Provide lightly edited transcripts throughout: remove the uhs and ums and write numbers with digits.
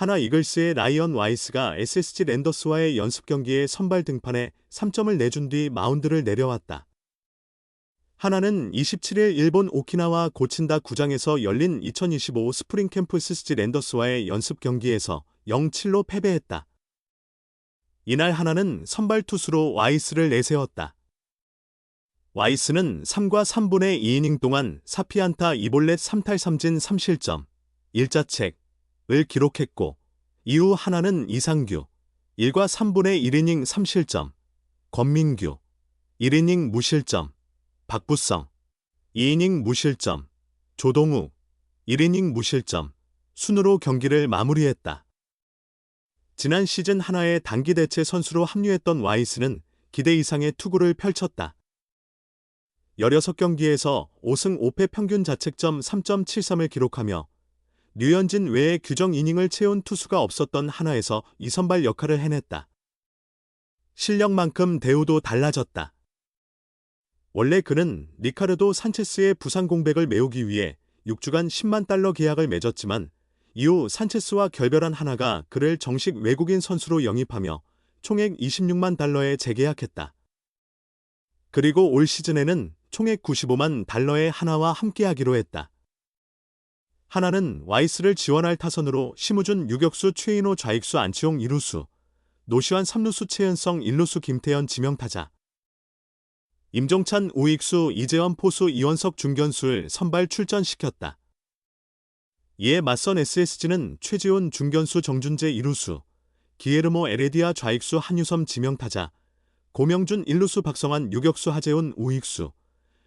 하나 이글스의 라이언 와이스가 SSG 랜더스와의 연습 경기에 선발 등판해 3점을 내준 뒤 마운드를 내려왔다. 하나는 27일 일본 오키나와 고친다 구장에서 열린 2025 스프링 캠프 SSG 랜더스와의 연습 경기에서 0-7로 패배했다. 이날 하나는 선발 투수로 와이스를 내세웠다. 와이스는 3과 3분의 2이닝 동안 4피안타 2볼넷 3탈 3진 3실점, 1자책을 기록했고 이후 하나는 이상규 1과 3분의 1이닝 3실점, 권민규 1이닝 무실점, 박부성 2이닝 무실점, 조동욱 1이닝 무실점 순으로 경기를 마무리했다. 지난 시즌 하나의 단기 대체 선수로 합류했던 와이스는 기대 이상의 투구를 펼쳤다. 16경기에서 5승 5패 평균 자책점 3.73을 기록하며 류현진 외에 규정 이닝을 채운 투수가 없었던 하나에서 2선발 역할을 해냈다. 실력만큼 대우도 달라졌다. 원래 그는 리카르도 산체스의 부상 공백을 메우기 위해 6주간 10만 달러 계약을 맺었지만 이후 산체스와 결별한 하나가 그를 정식 외국인 선수로 영입하며 총액 26만 달러에 재계약했다. 그리고 올 시즌에는 총액 95만 달러의 하나와 함께하기로 했다. 하나는 와이스를 지원할 타선으로 심우준 유격수 최인호 좌익수 안치홍 2루수, 노시환 3루수 최은성 1루수 김태현 지명타자, 임종찬 우익수 이재원 포수 이원석 중견수를 선발 출전시켰다. 이에 맞선 SSG는 최지훈 중견수 정준재 2루수, 기에르모 에레디아 좌익수 한유섬 지명타자, 고명준 1루수 박성환 유격수 하재훈 우익수,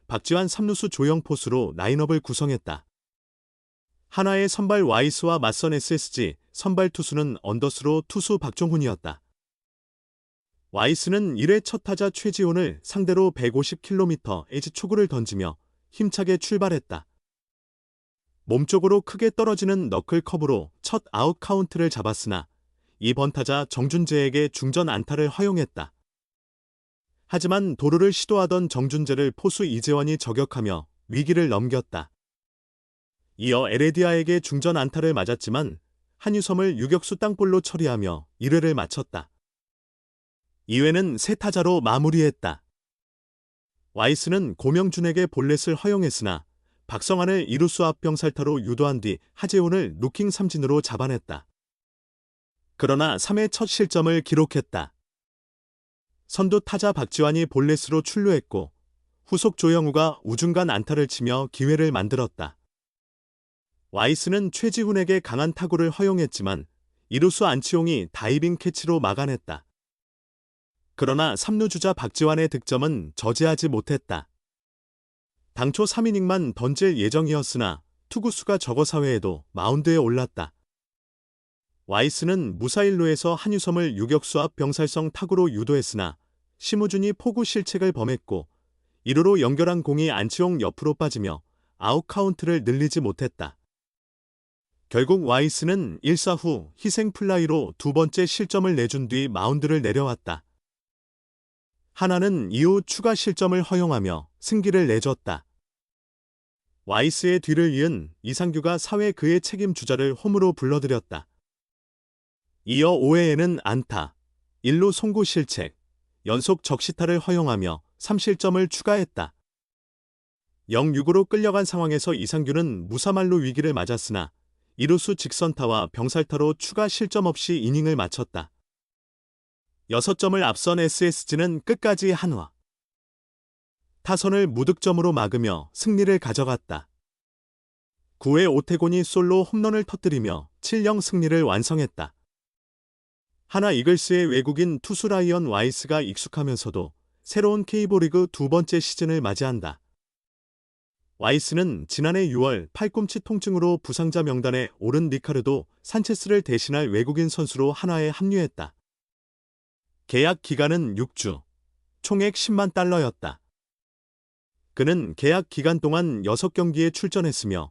박지환 3루수 조영 포수로 라인업을 구성했다. 하나의 선발 와이스와 맞선 SSG 선발 투수는 언더스로 투수 박종훈이었다. 와이스는 1회 첫 타자 최지훈을 상대로 150km 에지 초구를 던지며 힘차게 출발했다. 몸쪽으로 크게 떨어지는 너클 커브로 첫 아웃 카운트를 잡았으나 2번 타자 정준재에게 중전 안타를 허용했다. 하지만 도루를 시도하던 정준재를 포수 이재원이 저격하며 위기를 넘겼다. 이어 에레디아에게 중전 안타를 맞았지만 한유섬을 유격수 땅볼로 처리하며 1회를 마쳤다. 2회는 세 타자로 마무리했다. 와이스는 고명준에게 볼넷을 허용했으나 박성환을 2루수 앞 병살타로 유도한 뒤 하재훈을 루킹 삼진으로 잡아냈다. 그러나 3회 첫 실점을 기록했다. 선두 타자 박지환이 볼넷으로 출루했고 후속 조영우가 우중간 안타를 치며 기회를 만들었다. 와이스는 최지훈에게 강한 타구를 허용했지만 2루수 안치홍이 다이빙 캐치로 막아냈다. 그러나 3루 주자 박지환의 득점은 저지하지 못했다. 당초 3이닝만 던질 예정이었으나 투구수가 적어 사회에도 마운드에 올랐다. 와이스는 무사 1루에서 한유섬을 유격수 앞 병살성 타구로 유도했으나 심우준이 포구 실책을 범했고 1루로 연결한 공이 안치홍 옆으로 빠지며 아웃 카운트를 늘리지 못했다. 결국 와이스는 1사 후 희생 플라이로 두 번째 실점을 내준 뒤 마운드를 내려왔다. 하나는 이후 추가 실점을 허용하며 승기를 내줬다. 와이스의 뒤를 이은 이상규가 4회 그의 책임 주자를 홈으로 불러들였다. 이어 5회에는 안타, 1루 송구 실책, 연속 적시타를 허용하며 3실점을 추가했다. 0-6으로 끌려간 상황에서 이상규는 무사말로 위기를 맞았으나 2루수 직선타와 병살타로 추가 실점 없이 이닝을 마쳤다. 6점을 앞선 SSG는 끝까지 한화. 타선을 무득점으로 막으며 승리를 가져갔다. 9회 오태곤이 솔로 홈런을 터뜨리며 7-0 승리를 완성했다. 하나 이글스의 외국인 투수 라이언 와이스가 익숙하면서도 새로운 K리그 두 번째 시즌을 맞이한다. 와이스는 지난해 6월 팔꿈치 통증으로 부상자 명단에 오른 리카르도 산체스를 대신할 외국인 선수로 하나에 합류했다. 계약 기간은 6주, 총액 10만 달러였다. 그는 계약 기간 동안 6경기에 출전했으며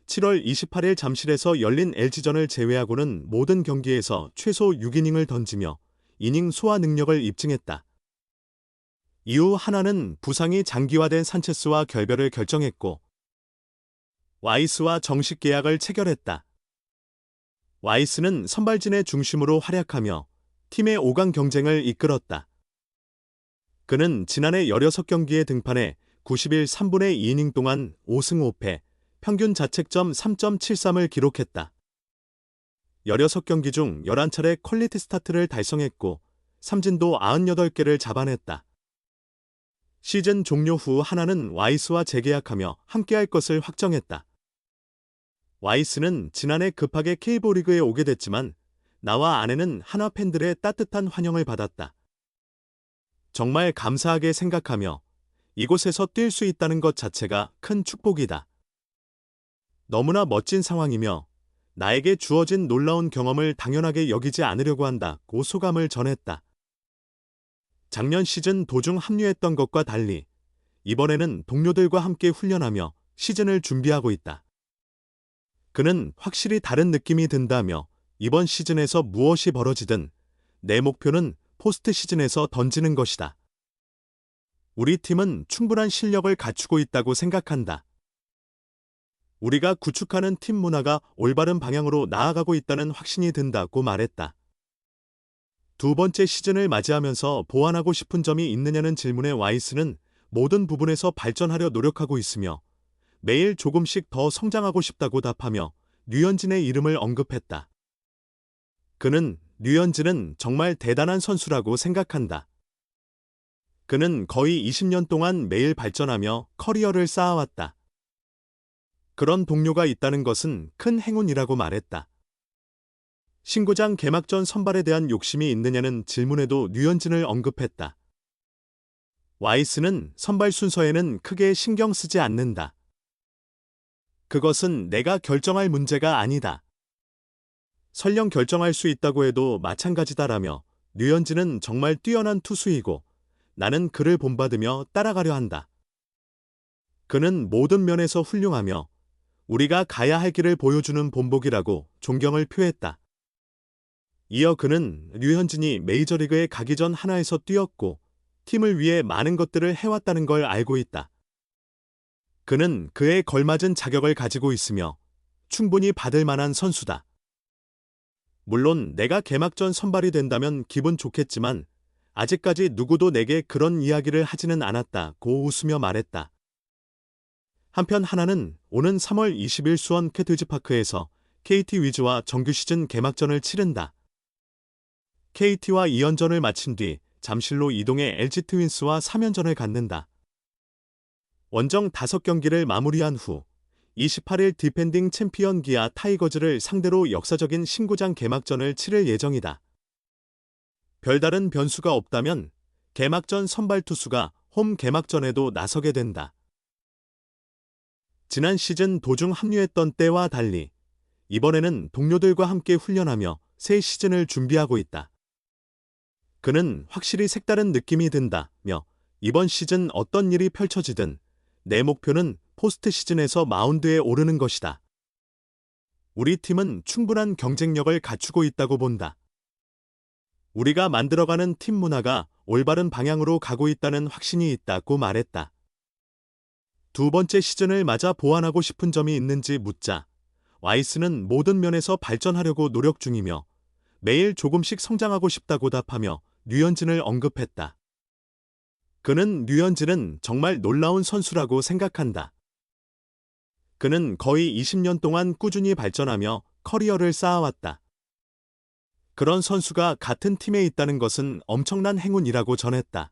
7월 28일 잠실에서 열린 LG전을 제외하고는 모든 경기에서 최소 6이닝을 던지며 이닝 소화 능력을 입증했다. 이후 하나는 부상이 장기화된 산체스와 결별을 결정했고 와이스와 정식 계약을 체결했다. 와이스는 선발진의 중심으로 활약하며 팀의 5강 경쟁을 이끌었다. 그는 지난해 16경기에 등판해 90일 3분의 2이닝 동안 5승 5패, 평균 자책점 3.73을 기록했다. 16경기 중 11차례 퀄리티 스타트를 달성했고 삼진도 98개를 잡아냈다. 시즌 종료 후 하나는 와이스와 재계약하며 함께할 것을 확정했다. 와이스는 지난해 급하게 K리그에 오게 됐지만 나와 아내는 한화 팬들의 따뜻한 환영을 받았다. 정말 감사하게 생각하며 이곳에서 뛸 수 있다는 것 자체가 큰 축복이다. 너무나 멋진 상황이며 나에게 주어진 놀라운 경험을 당연하게 여기지 않으려고 한다고 소감을 전했다. 작년 시즌 도중 합류했던 것과 달리 이번에는 동료들과 함께 훈련하며 시즌을 준비하고 있다. 그는 확실히 다른 느낌이 든다며 이번 시즌에서 무엇이 벌어지든 내 목표는 포스트 시즌에서 던지는 것이다. 우리 팀은 충분한 실력을 갖추고 있다고 생각한다. 우리가 구축하는 팀 문화가 올바른 방향으로 나아가고 있다는 확신이 든다고 말했다. 두 번째 시즌을 맞이하면서 보완하고 싶은 점이 있느냐는 질문에 와이스는 모든 부분에서 발전하려 노력하고 있으며 매일 조금씩 더 성장하고 싶다고 답하며 류현진의 이름을 언급했다. 그는 류현진은 정말 대단한 선수라고 생각한다. 그는 거의 20년 동안 매일 발전하며 커리어를 쌓아왔다. 그런 동료가 있다는 것은 큰 행운이라고 말했다. 신구장 개막전 선발에 대한 욕심이 있느냐는 질문에도 류현진을 언급했다. 와이스는 선발 순서에는 크게 신경 쓰지 않는다. 그것은 내가 결정할 문제가 아니다. 설령 결정할 수 있다고 해도 마찬가지다라며 류현진은 정말 뛰어난 투수이고 나는 그를 본받으며 따라가려 한다. 그는 모든 면에서 훌륭하며 우리가 가야 할 길을 보여주는 본보기라고 존경을 표했다. 이어 그는 류현진이 메이저리그에 가기 전 한화에서 뛰었고 팀을 위해 많은 것들을 해왔다는 걸 알고 있다. 그는 그에 걸맞은 자격을 가지고 있으며 충분히 받을 만한 선수다. 물론 내가 개막전 선발이 된다면 기분 좋겠지만 아직까지 누구도 내게 그런 이야기를 하지는 않았다고 웃으며 말했다. 한편 한화는 오는 3월 20일 수원 캐틀즈파크에서 KT 위즈와 정규 시즌 개막전을 치른다. KT와 2연전을 마친 뒤 잠실로 이동해 LG 트윈스와 3연전을 갖는다. 원정 5경기를 마무리한 후 28일 디펜딩 챔피언 기아 타이거즈를 상대로 역사적인 신구장 개막전을 치를 예정이다. 별다른 변수가 없다면 개막전 선발 투수가 홈 개막전에도 나서게 된다. 지난 시즌 도중 합류했던 때와 달리 이번에는 동료들과 함께 훈련하며 새 시즌을 준비하고 있다. 그는 확실히 색다른 느낌이 든다며 이번 시즌 어떤 일이 펼쳐지든 내 목표는 포스트 시즌에서 마운드에 오르는 것이다. 우리 팀은 충분한 경쟁력을 갖추고 있다고 본다. 우리가 만들어가는 팀 문화가 올바른 방향으로 가고 있다는 확신이 있다고 말했다. 두 번째 시즌을 맞아 보완하고 싶은 점이 있는지 묻자 와이스는 모든 면에서 발전하려고 노력 중이며 매일 조금씩 성장하고 싶다고 답하며 류현진을 언급했다. 그는 류현진은 정말 놀라운 선수라고 생각한다. 그는 거의 20년 동안 꾸준히 발전하며 커리어를 쌓아왔다. 그런 선수가 같은 팀에 있다는 것은 엄청난 행운이라고 전했다.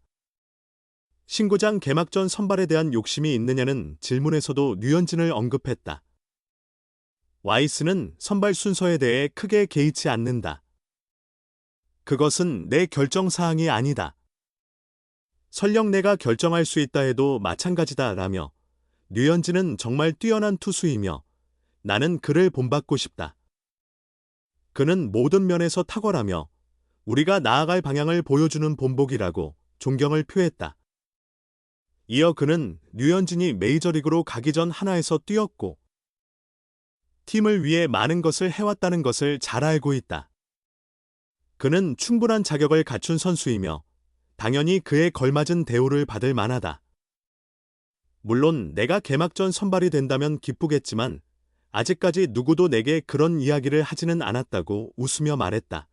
신구장 개막전 선발에 대한 욕심이 있느냐는 질문에서도 류현진을 언급했다. 와이스는 선발 순서에 대해 크게 개의치 않는다. 그것은 내 결정 사항이 아니다. 설령 내가 결정할 수 있다 해도 마찬가지다라며 류현진은 정말 뛰어난 투수이며 나는 그를 본받고 싶다. 그는 모든 면에서 탁월하며 우리가 나아갈 방향을 보여주는 본보기라고 존경을 표했다. 이어 그는 류현진이 메이저리그로 가기 전 한화에서 뛰었고 팀을 위해 많은 것을 해왔다는 것을 잘 알고 있다. 그는 충분한 자격을 갖춘 선수이며 당연히 그에 걸맞은 대우를 받을 만하다. 물론 내가 개막전 선발이 된다면 기쁘겠지만 아직까지 누구도 내게 그런 이야기를 하지는 않았다고 웃으며 말했다.